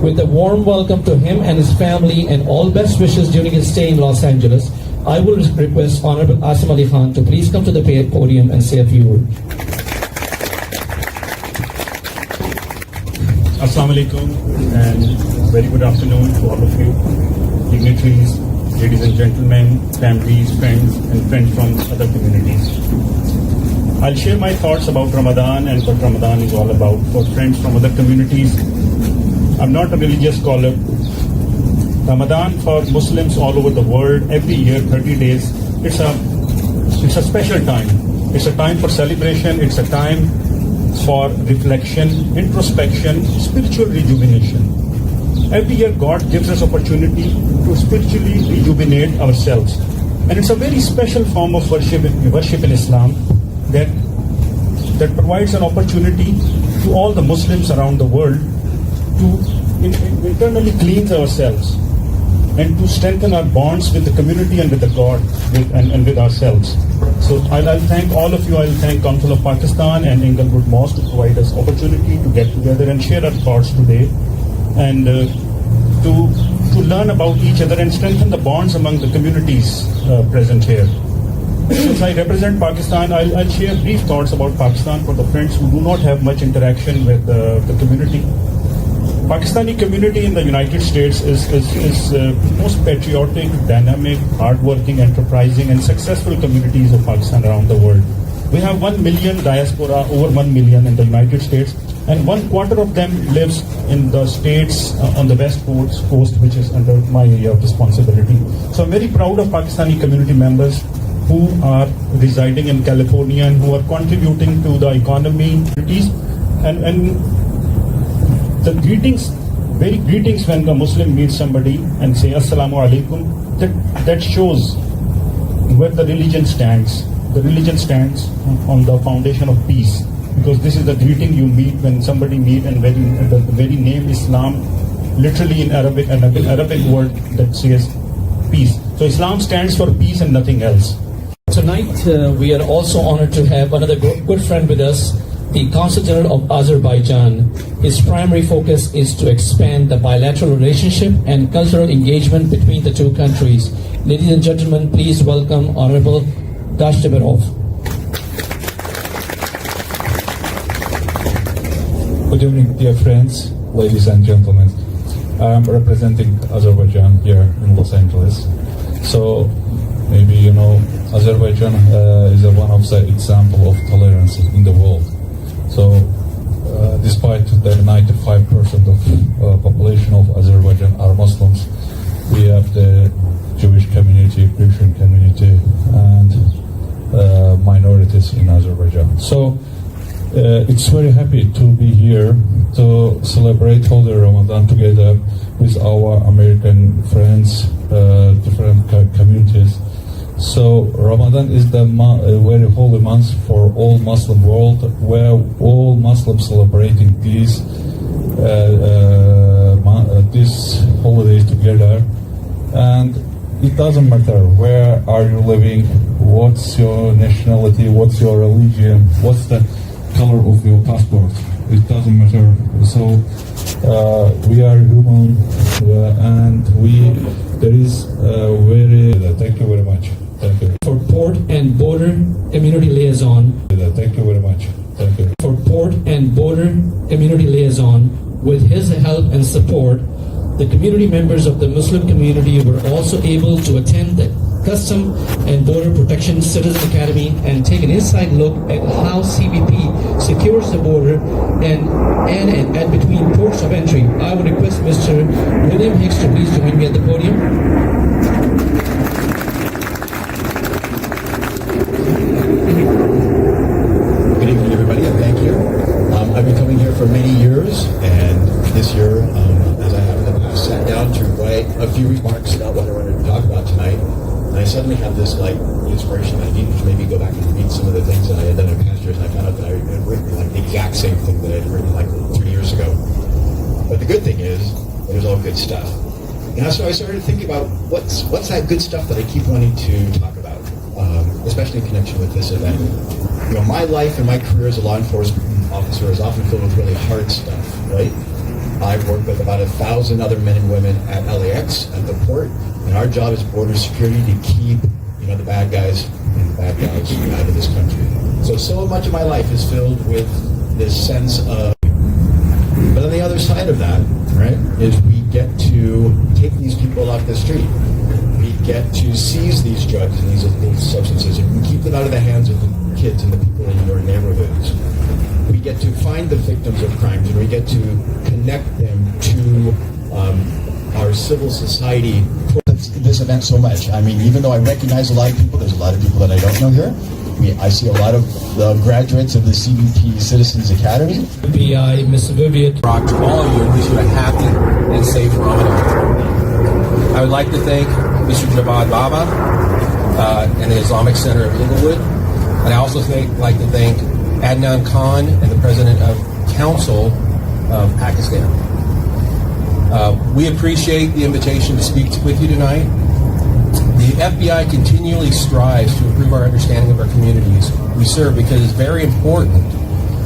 With a warm welcome to him and his family and all best wishes during his stay in Los Angeles, I will request Honorable Asim Ali Khan to please come to the podium and say a few words. Assalamu alaikum and very good afternoon to all of you, dignitaries, ladies and gentlemen, families, friends and friends from other communities. I'll share my thoughts about Ramadan and what Ramadan is all about for friends from other communities. I'm not a religious scholar. Ramadan for Muslims all over the world, every year, 30 days, it's a special time. It's a time for celebration, it's a time for reflection, introspection, spiritual rejuvenation. Every year God gives us opportunity to spiritually rejuvenate ourselves. And it's a very special form of worship in Islam that provides an opportunity to all the Muslims around the world to internally cleanse ourselves and to strengthen our bonds with the community and with the God and with ourselves. So I'll thank all of you. I'll thank Council of Pakistan and Inglewood Mosque to provide us opportunity to get together and share our thoughts today and to learn about each other and strengthen the bonds among the communities present here. Since I represent Pakistan, I'll share brief thoughts about Pakistan for the friends who do not have much interaction with the community. Pakistani community in the United States is most patriotic, dynamic, hardworking, enterprising, and successful communities of Pakistan around the world. We have 1 million diaspora, over 1 million in the United States, and 1/4 of them lives in the states on the west coast, which is under my area of responsibility. So I'm very proud of Pakistani community members who are residing in California and who are contributing to the economy and the greetings when a Muslim meets somebody and say Assalamu alaikum, that shows where the religion stands. The religion stands on the foundation of peace, because this is the greeting you meet when somebody meet, and the very name Islam, literally in Arabic, an Arabic word that says peace. So Islam stands for peace and nothing else. Tonight we are also honored to have another good friend with us, the Consul General of Azerbaijan. His primary focus is to expand the bilateral relationship and cultural engagement between the two countries. Ladies and gentlemen, please welcome Honorable Dashtaberov. Good evening, dear friends, ladies and gentlemen. I am representing Azerbaijan here in Los Angeles. So maybe you know Azerbaijan is one of the example of tolerance in the world. So, despite that 95% of population of Azerbaijan are Muslims, we have the Jewish community, Christian community, and minorities in Azerbaijan. So, it's very happy to be here to celebrate Holy Ramadan together with our American friends, different communities. So Ramadan is the very holy month for all Muslim world, where all Muslims celebrating these holidays together, and it doesn't matter where are you living, what's your nationality, what's your religion, what's the color of your passport. It doesn't matter. So we are human, and there is very. Thank you very much. Thank you. For Port and Border Community Liaison. Thank you very much. Thank you. For Port and Border Community Liaison, with his help and support, the community members of the Muslim community were also able to attend the Custom and Border Protection Citizen Academy and take an inside look at how CBP secures the border and between ports of entry. I would request Mr. William Hicks to please join me at the podium. I've been coming here for many years, and this year, as I have in the past, sat down to write a few remarks about what I wanted to talk about tonight, and I suddenly had this inspiration that I needed to maybe go back and read some of the things that I had done in past years, and I found out that I had written the exact same thing that I had written 3 years ago. But the good thing is, it was all good stuff. And so I started thinking about what's that good stuff that I keep wanting to talk about, especially in connection with this event. You know, my life and my career as a law enforcement officer is often filled with really hard stuff, right? I've worked with about 1,000 other men and women at LAX, at the port, and our job is border security to keep, the bad guys and the bad guys out of this country. So much of my life is filled with this sense of, but on the other side of that, right, is we get to take these people off the street. We get to seize these drugs and these substances and keep them out of the hands of the kids and the people in your neighborhoods. We get to find the victims of crimes and we get to connect them to our civil society. This event so much. I mean, even though I recognize a lot of people, there's a lot of people that I don't know here. I see a lot of the graduates of the CBP Citizens Academy. FBI, Ms. Vivian. Rock to all of you and wish you a happy and safe Ramadan. I would like to thank Mr. Javad Baba and the Islamic Center of Inglewood. And I also like to thank Adnan Khan and the President of Council of Pakistan. We appreciate the invitation to speak with you tonight. The FBI continually strives to improve our understanding of our communities we serve because it's very important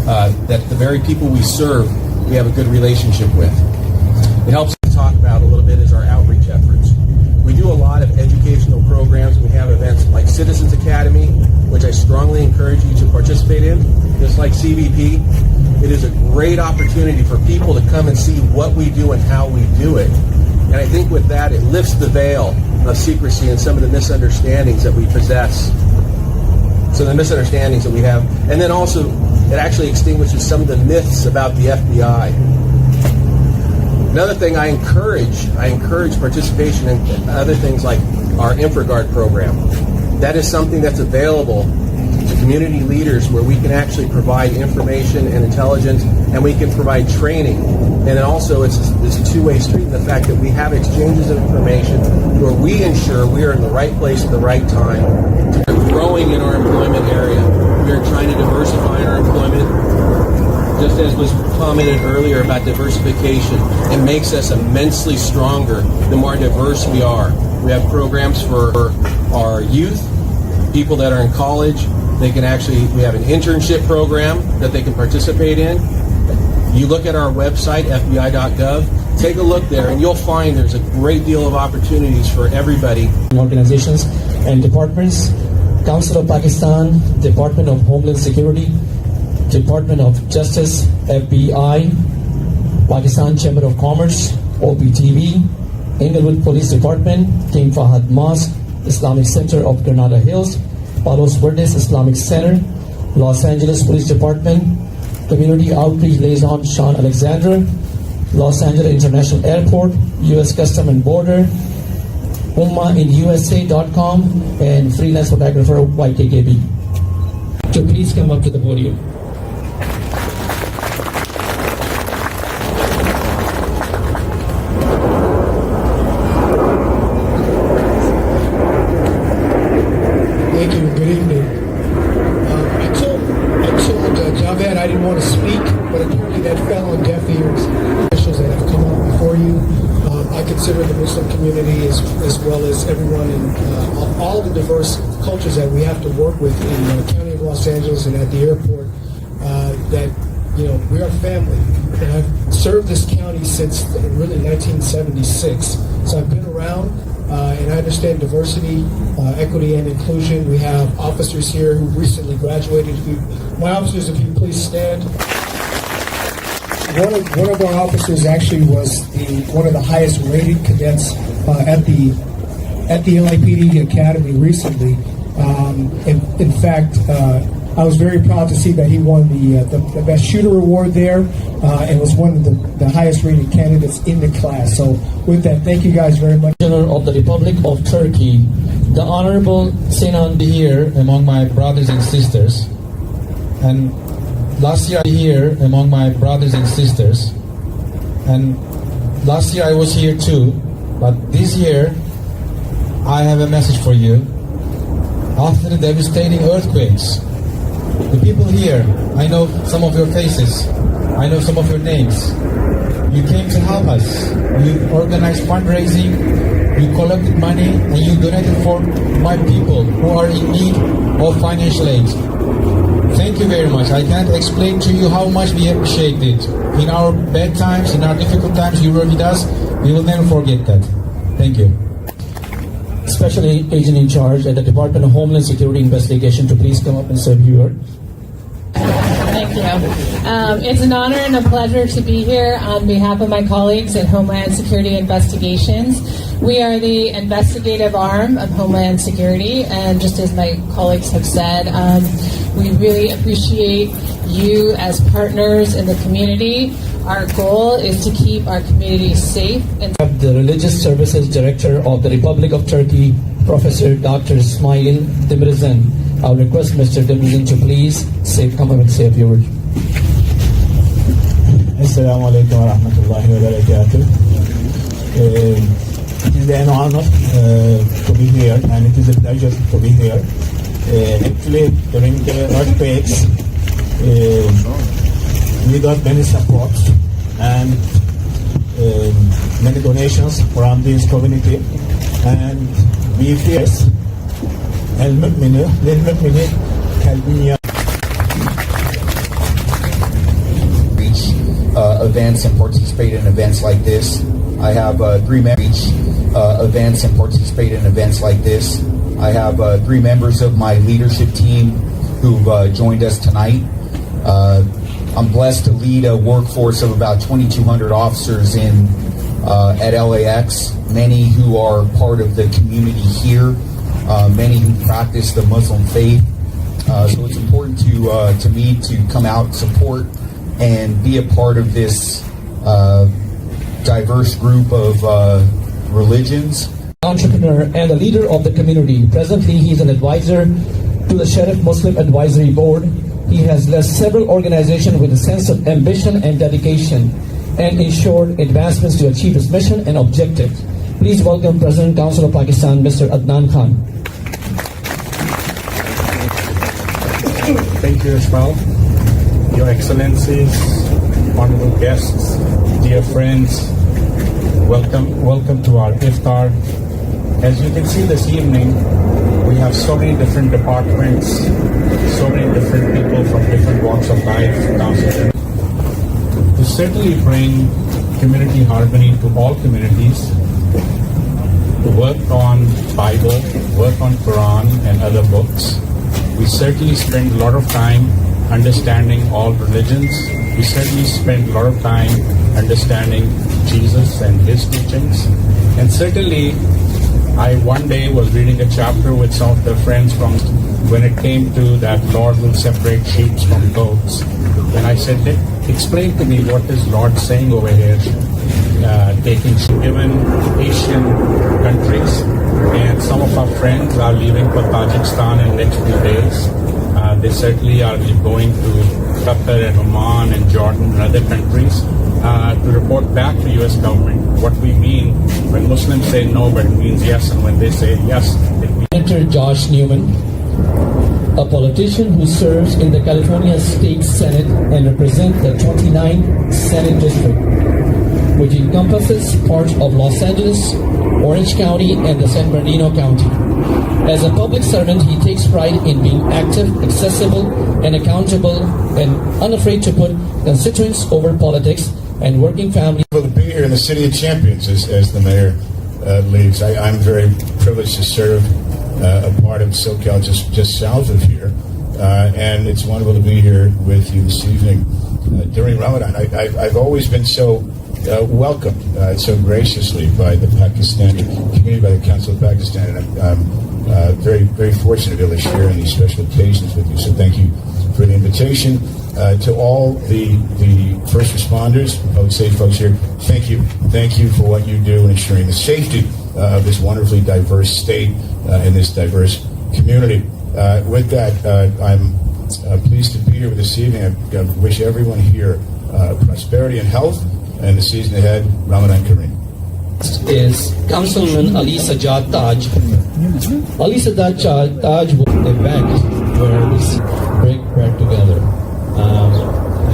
that the very people we serve, we have a good relationship with. It helps to talk about a little bit is our outreach efforts. We do a lot of educational programs. We have events like Citizens Academy, which I strongly encourage you to participate in, just like CBP. It is a great opportunity for people to come and see what we do and how we do it. And I think with that, it lifts the veil of secrecy and some of the misunderstandings that we possess. So the misunderstandings that we have. And then also, it actually extinguishes some of the myths about the FBI. Another thing I encourage participation in other things like our InfraGuard program. That is something that's available to community leaders where we can actually provide information and intelligence and we can provide training. And then also it's a two-way street in the fact that we have exchanges of information where we ensure we are in the right place at the right time. We're growing in our employment area. We are trying to diversify our employment. Just as was commented earlier about diversification, it makes us immensely stronger the more diverse we are. We have programs for our youth, people that are in college. We have an internship program that they can participate in. You look at our website, fbi.gov, take a look there, and you'll find there's a great deal of opportunities for everybody. Organizations and departments, Council of Pakistan, Department of Homeland Security, Department of Justice, FBI, Pakistan Chamber of Commerce, OpTv, Inglewood Police Department, King Fahad Mosque, Islamic Center of Granada Hills, Palos Verdes Islamic Center, Los Angeles Police Department, Community Outreach Liaison Sean Alexander, Los Angeles International Airport, U.S. Custom and Border, UmmaInUSA.com, and freelance photographer YKKB. So please come up to the podium. Thank you. Good evening. I told Javed I didn't want to speak, but apparently that fell on deaf ears. Officials that have come up before you, I consider the Muslim community as well as everyone in all the diverse cultures that we have to work with in the county of Los Angeles and at the airport. That we are family, and I've served this county since really 1976. So I've been around. And I understand diversity, equity, and inclusion. We have officers here who recently graduated. My officers, if you please stand. One of our officers actually was one of the highest rated cadets at the LAPD Academy recently. In fact, I was very proud to see that he won the Best Shooter Award there and was one of the highest rated candidates in the class. So with that, thank you guys very much. General of the Republic of Turkey, the Honorable Sinan Here among my brothers and sisters. And last year here among my brothers and sisters. And last year I was here too. But this year I have a message for you. After the devastating earthquakes, the people here, I know some of your faces, I know some of your names. You came to help us. You organized fundraising, you collected money, and you donated for my people who are in need of financial aid. Thank you very much. I can't explain to you how much we appreciate it. in our bad times, in our difficult times, you were with us. We will never forget that. Thank you. Special agent in charge at the Department of Homeland Security Investigation to please come up and serve you. Thank you. It's an honor and a pleasure to be here on behalf of my colleagues at Homeland Security Investigations. We are the investigative arm of Homeland Security, and just as my colleagues have said, we really appreciate you as partners in the community. Our goal is to keep our community safe. And The Religious Services Director of the Republic of Turkey, Professor Dr. Ismail Demirzan. I'll request Mr. Demirzan to please come up and say a few words. Assalamu alaikum wa rahmatullahi wa barakatuh. It is an honor to be here, and it is a pleasure to be here. Actually, during the earthquakes, we got many support and many donations from this community, and we face المؤمن للمؤمن كالبنيان. Events and participate in events like this. I have three members. Events and participate in events like this. I have 3 members of my leadership team who've joined us tonight. I'm blessed to lead a workforce of about 2,200 officers at LAX, many who are part of the community here, many who practice the Muslim faith. So it's important to me to come out, support, and be a part of this diverse group of religions. Entrepreneur and a leader of the community. Presently, he's an advisor to the Sheriff Muslim Advisory Board. He has led several organizations with a sense of ambition and dedication and ensured advancements to achieve his mission and objectives. Please welcome President Council of Pakistan, Mr. Adnan Khan. Thank you, Ismail. Your Excellencies, honorable guests, dear friends, welcome to our iftar. As you can see this evening, we have so many different departments, so many different people from different walks of life downstairs. To certainly bring community harmony to all communities, to work on Bible, work on Quran and other books. We certainly spend a lot of time understanding all religions. We certainly spend a lot of time understanding Jesus and his teachings. And certainly, I one day was reading a chapter with some of the friends from when it came to that Lord will separate sheep from goats. And I said, explain to me what is Lord saying over here, taking given Asian countries. And some of our friends are leaving for Tajikistan in the next few days. They certainly are going to Qatar and Oman and Jordan and other countries to report back to U.S. government what we mean when Muslims say no, but it means yes, and when they say yes, it means. Senator Josh Newman, a politician who serves in the California State Senate and represents the 29th Senate District, which encompasses parts of Los Angeles, Orange County, and the San Bernardino County. As a public servant, he takes pride in being active, accessible, and accountable, and unafraid to put constituents over politics and working families. To be here in the City of Champions, as the mayor leads. I'm very privileged to serve a part of SoCal just south of here, and it's wonderful to be here with you this evening during Ramadan. I've always been so welcomed so graciously by the Pakistani community, by the Council of Pakistan, and I'm very, very fortunate to be able to share in these special occasions with you. So thank you for the invitation. To all the first responders, I would say, folks here, thank you. Thank you for what you do in ensuring the safety of this wonderfully diverse state and this diverse community. With that, I'm pleased to be here this evening. I wish everyone here prosperity and health, and the season ahead, Ramadan Kareem. Is Councilman Ali Sajjad Taj. Ali Sajjad Taj was an event where we break bread together.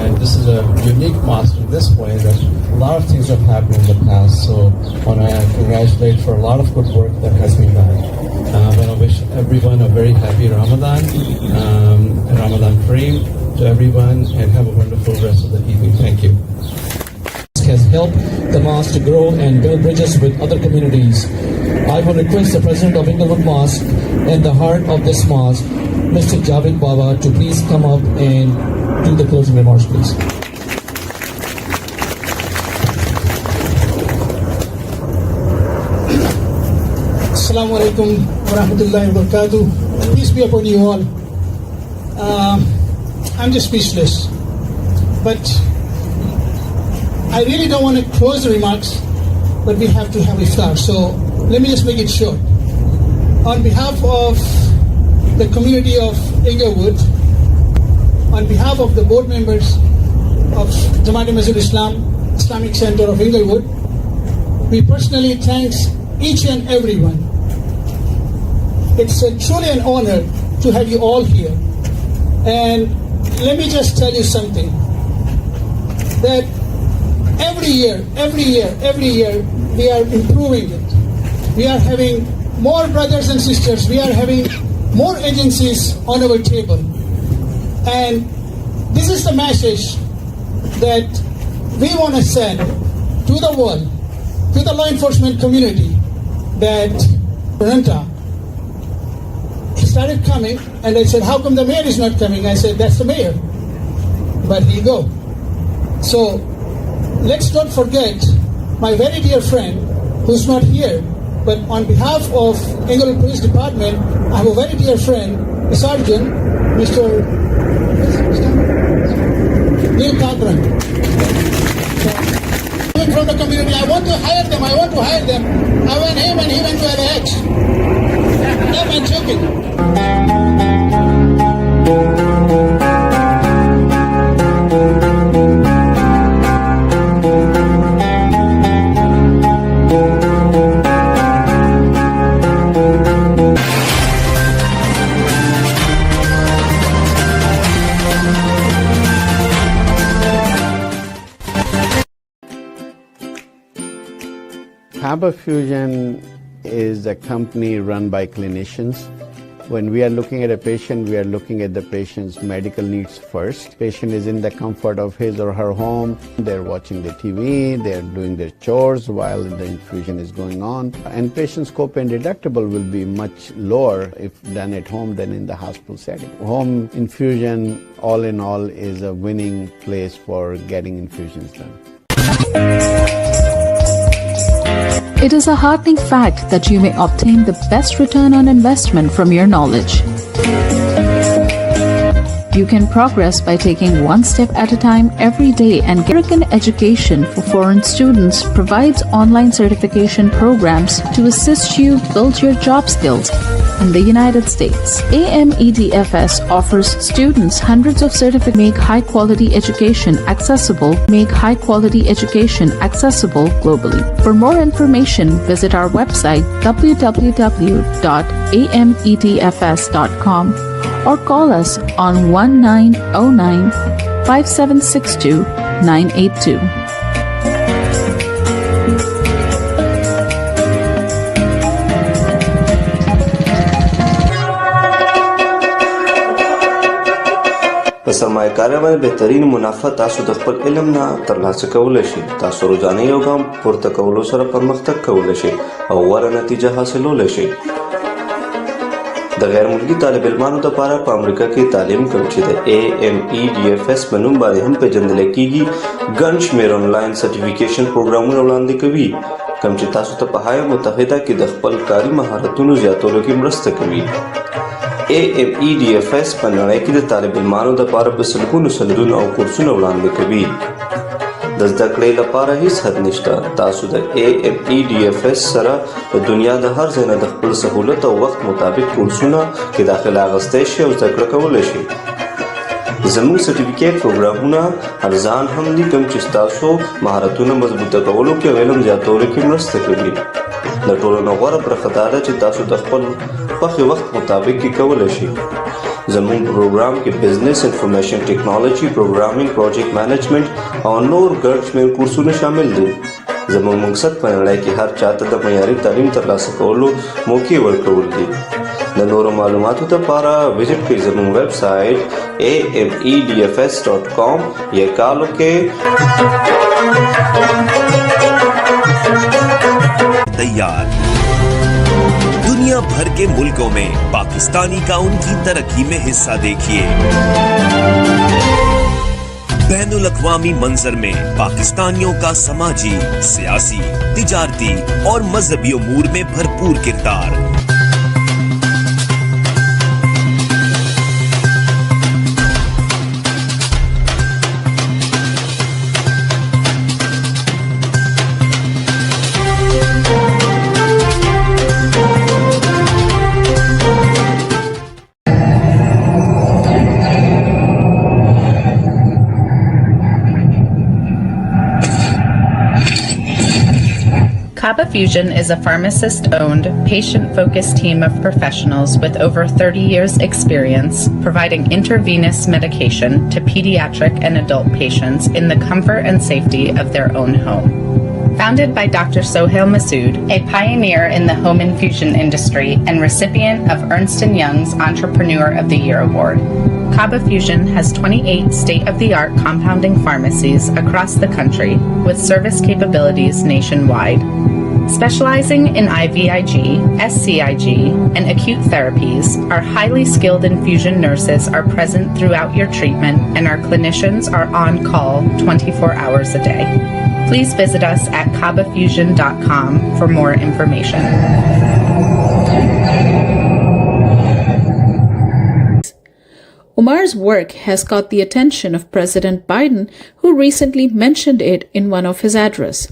And this is a unique mosque in this way that a lot of things have happened in the past. So I want to congratulate for a lot of good work that has been done. I want to wish everyone a very happy Ramadan, Ramadan Kareem to everyone, and have a wonderful rest of the evening. Thank you. has helped the mosque to grow and build bridges with other communities. I will request the President of Inglewood Mosque and the heart of this mosque, Mr. Javed Baba, to please come up and do the closing remarks, please. Assalamu alaikum wa rahmatullahi wa barakatuh. Peace be upon you all. I'm just speechless. But I really don't want to close the remarks, but we have to have iftar. So let me just make it short. On behalf of the community of Inglewood, on behalf of the board members of Jamaat-e-Masjid Islam, Islamic Center of Inglewood, we personally thank each and everyone. It's truly an honor to have you all here. And let me just tell you something, that every year, we are improving it. We are having more brothers and sisters. We are having more agencies on our table. And this is the message that we want to send to the world, to the law enforcement community, that Ranta started coming, and I said, how come the mayor is not coming? I said, that's the mayor. But he'll go. So let's not forget my very dear friend who's not here, but on behalf of Inglewood Police Department, I have a very dear friend, a sergeant, Mr. Neil Cochran. From the community, I want to hire them. I went him and he went to LAX. I'm not joking. Harbor Fusion is a company run by clinicians. When we are looking at a patient, we are looking at the patient's medical needs first. Patient is in the comfort of his or her home. They're watching the TV, they're doing their chores while the infusion is going on. And patient's copay and deductible will be much lower if done at home than in the hospital setting. Home infusion, all in all, is a winning place for getting infusions done. It is a heartening fact that you may obtain the best return on investment from your knowledge. You can progress by taking one step at a time every day, and American Education for Foreign Students provides online certification programs to assist you build your job skills in the United States. AMEDFS offers students hundreds of certificates. Make high-quality education accessible globally. For more information, visit our website www.amedfs.com or call us on 1909-5762-982. په سرمایه‌کارۍ باندې بهترین منافع تاسو د خپل علم نه ترلاسه کولی شئ. تاسو روزانه یو ګام پورته کولو سره پرمختګ کولی شئ او غوره نتیجه حاصلولی شئ. د غیر ملکي طالب علمانو لپاره په امریکا کې تعلیم کوم چې د AMEDFS په نوم باندې هم پیژندل کیږي ګڼ شمېر آنلاین سرټیفیکیشن پروګرامونه وړاندې کوي کوم چې تاسو ته په هایه متحده کې د خپل کاري مهارتونو زیاتولو کې مرسته کوي. AMEDFS په نړۍ کې د طالب علمانو لپاره په سلګونو سندونه او کورسونه وړاندې کوي. د زده کړې لپاره هیڅ حد نشته. تاسو د AMEDFS سره د دنیا د هر ځای نه د خپل سهولت او وخت مطابق کورسونه کې داخله اخیستی شئ او زده کړه کولی شئ. زموږ سرټیفیکیټ پروګرامونه ارزان هم دي کوم چې ستاسو مهارتونه مضبوطه کولو کې او علم زیاتولو کې مرسته کوي. د ټولو نه غوره برخه دا ده چې تاسو د خپل خوښې وخت مطابق کې کولی شئ. زموږ پروګرام کې بزنس انفارمیشن ټیکنالوژي، پروګرامینګ، پروجیکټ مینجمنټ او نور ګڼ شمېر کورسونه شامل دي. زموږ مقصد په نړۍ کې هر چاته د معیاري تعلیم ترلاسه کولو موقع ورکول دي. د نورو معلوماتو لپاره وزټ کړئ زموږ ویب سایټ amedfs.com یا کال وکړئ तैयार। दुनिया भर के मुल्कों में पाकिस्तानी का उनकी तरक्की में हिस्सा देखिए। बैनुल अक़वामी मंजर में पाकिस्तानियों का समाजी, सियासी, तिजारती और मजहबी उमूर में भरपूर किरदार। Kaba Fusion is a pharmacist-owned, patient-focused team of professionals with over 30 years' experience providing intravenous medication to pediatric and adult patients in the comfort and safety of their own home. Founded by Dr. Sohail Masood, a pioneer in the home infusion industry and recipient of Ernst & Young's Entrepreneur of the Year Award, Kaba Fusion has 28 state-of-the-art compounding pharmacies across the country with service capabilities nationwide. Specializing in IVIG, SCIG, and acute therapies, our highly skilled infusion nurses are present throughout your treatment and our clinicians are on call 24 hours a day. Please visit us at kabafusion.com for more information. Umar's work has caught the attention of President Biden, who recently mentioned it in one of his addresses.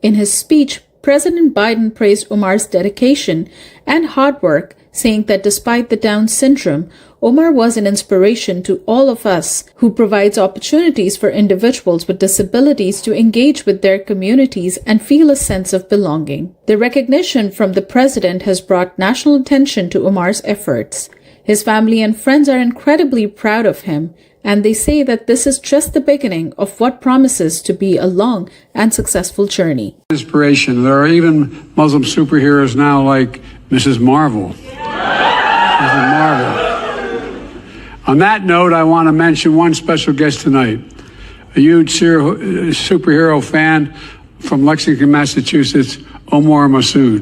In his speech, President Biden praised Umar's dedication and hard work, saying that despite the Down syndrome, Umar was an inspiration to all of us who provides opportunities for individuals with disabilities to engage with their communities and feel a sense of belonging. The recognition from the president has brought national attention to Umar's efforts. His family and friends are incredibly proud of him, and they say that this is just the beginning of what promises to be a long and successful journey. Inspiration. There are even Muslim superheroes now like Mrs. Marvel. Mrs. Marvel. On that note, I want to mention one special guest tonight, a huge superhero fan from Lexington, Massachusetts, Omar Masood.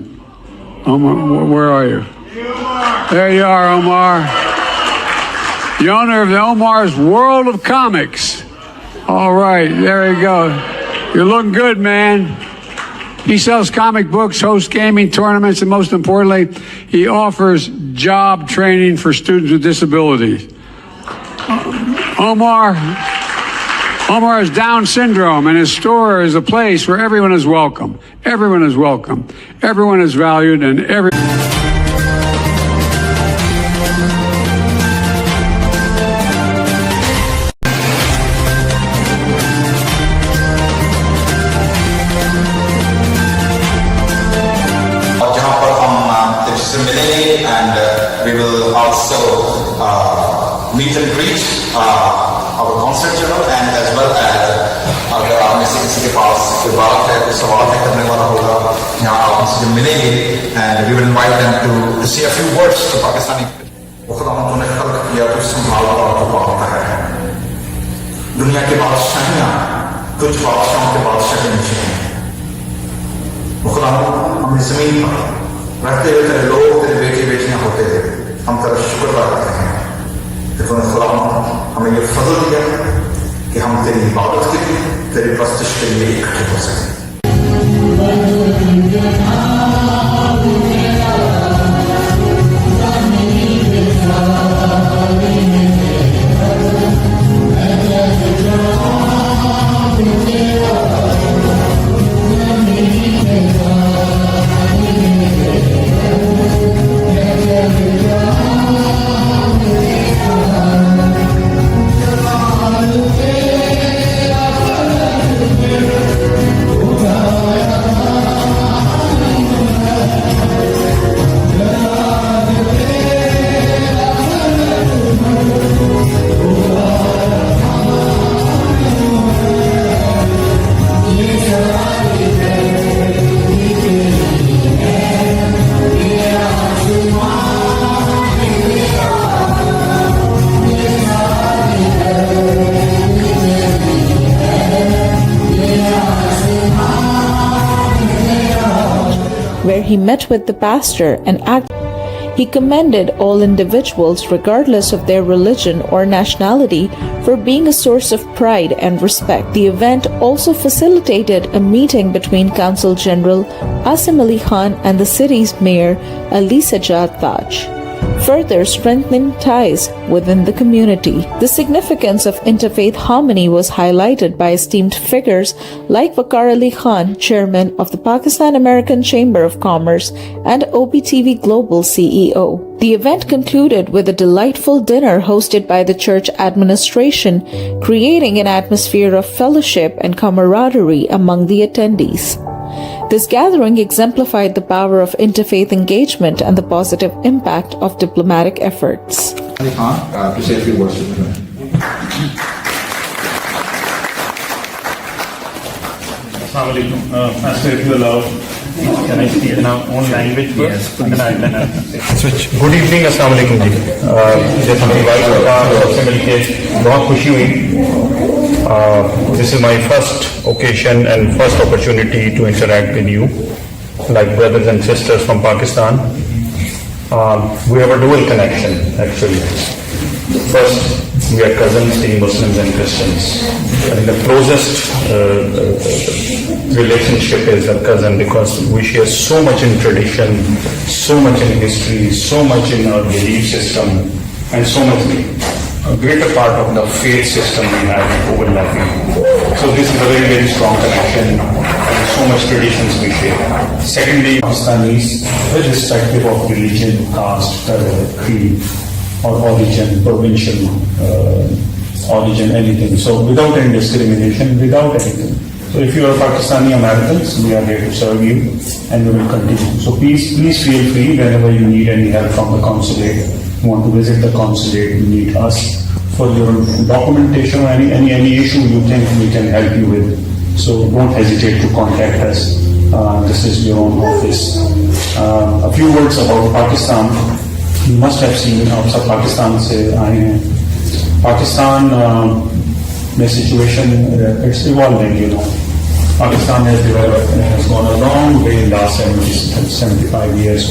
Omar, where are you? There you are, Omar. The owner of the Omar's World of Comics. All right, there you go. You're looking good, man. He sells comic books, hosts gaming tournaments, and most importantly, he offers job training for students with disabilities. Omar has Down syndrome, and his store is a place where everyone is welcome. Everyone is welcome. Everyone is valued, and and we will also meet and greet our consul general and as well as अगर आपने किसी के पास कोई बात है कोई सवाल है करने वाला होगा यहाँ आप उनसे मिलेंगे and we will invite them to say a few words to Pakistani. खुदावंद ने खल्क किया तो संभाल और तो पाता है दुनिया के बादशाहियाँ कुछ बादशाहों के बादशाह के नीचे हैं खुदावंद हमने जमीन पर रहते हुए तेरे लोग तेरे बेटे बेटियां होते थे हम तेरा शुक्र अदा करते हैं कि तूने खुदावंद हमें ये फजल दिया कि हम तेरी इबादत के लिए तेरी प्रस्तिश के लिए इकट्ठे हो सकें where he met with the pastor and he commended all individuals, regardless of their religion or nationality, for being a source of pride and respect. The event also facilitated a meeting between Consul General Asim Ali Khan and the city's mayor Ali Sajjad Taj, further strengthening ties within the community. The significance of interfaith harmony was highlighted by esteemed figures like Waqar Ali Khan, chairman of the Pakistan American Chamber of Commerce and OpTv Global CEO. The event concluded with a delightful dinner hosted by the church administration, creating an atmosphere of fellowship and camaraderie among the attendees. This gathering exemplified the power of interfaith engagement and the positive impact of diplomatic efforts. To say a few words to the Assalamu alaikum. Master, if you allow, can I speak in our own language first? And then I'll switch. Good evening, Assalamu alaikum ji. जैसा मेरी wife का आपसे मिलके बहुत खुशी हुई. This is my first occasion and first opportunity to interact with you, like brothers and sisters from Pakistan. We have a dual connection, actually. First, we are cousins, being Muslims and Christians. I think the closest relationship is a cousin because we share so much in tradition, so much in history, so much in our belief system, and so much a greater part of the faith system we have overlapping. So this is a very, very strong connection and so much traditions we share. Secondly, Pakistanis, irrespective of religion, caste, creed, or origin, provincial origin, anything. So without any discrimination, without anything. So if you are Pakistani Americans, we are here to serve you and we will continue. So please feel free whenever you need any help from the consulate. Want to visit the consulate, you need us for your documentation or any issue you think we can help you with. So don't hesitate to contact us. This is your own office. A few words about Pakistan. You must have seen आप सब पाकिस्तान से आए हैं. Pakistan में situation it's evolving, you know. Pakistan has developed and has gone a long way in the last 75 years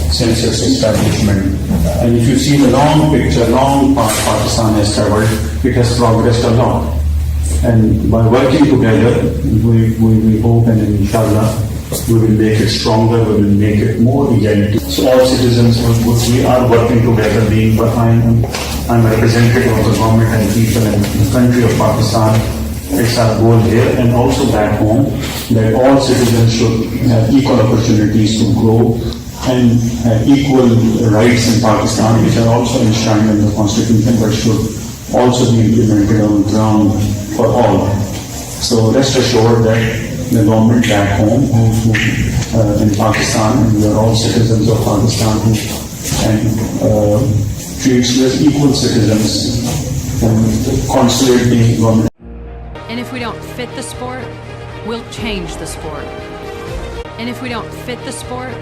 since its establishment. And if you see the long picture, long path Pakistan has traveled, it has progressed a lot. And by working together, we hope and inshallah, we will make it stronger, we will make it more equality. So all citizens, we are working together, I'm a representative of the government and people in the country of Pakistan. It's our goal here and also back home that all citizens should have equal opportunities to grow and have equal rights in Pakistan, which are also enshrined in the constitution, but should also be implemented on the ground for all. So rest assured that the government back home in Pakistan, and we are all citizens of Pakistan and treats us as equal citizens and consulate being government. And if we don't fit the sport, we'll change the sport. And if we don't fit the sport,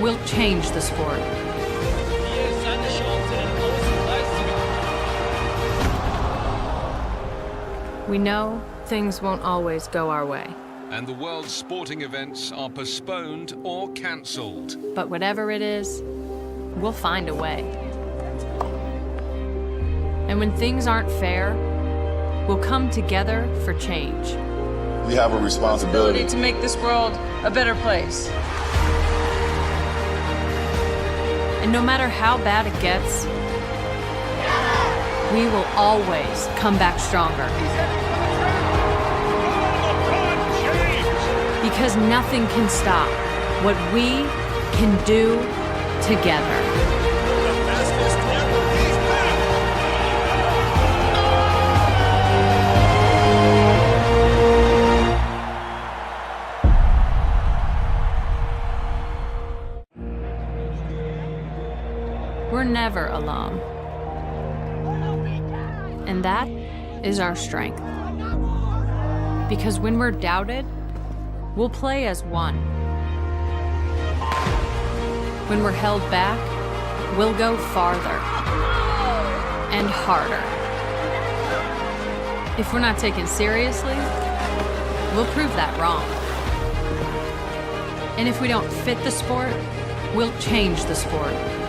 we'll change the sport. We know things won't always go our way. And the world's sporting events are postponed or cancelled. But whatever it is, we'll find a way. And when things aren't fair, we'll come together for change. We have a responsibility to make this world a better place. And no matter how bad it gets, we will always come back stronger. Because nothing can stop what we can do together. We're never alone. And that is our strength. Because when we're doubted, we'll play as one. When we're held back, we'll go farther and harder. If we're not taken seriously, we'll prove that wrong. And if we don't fit the sport, we'll change the sport.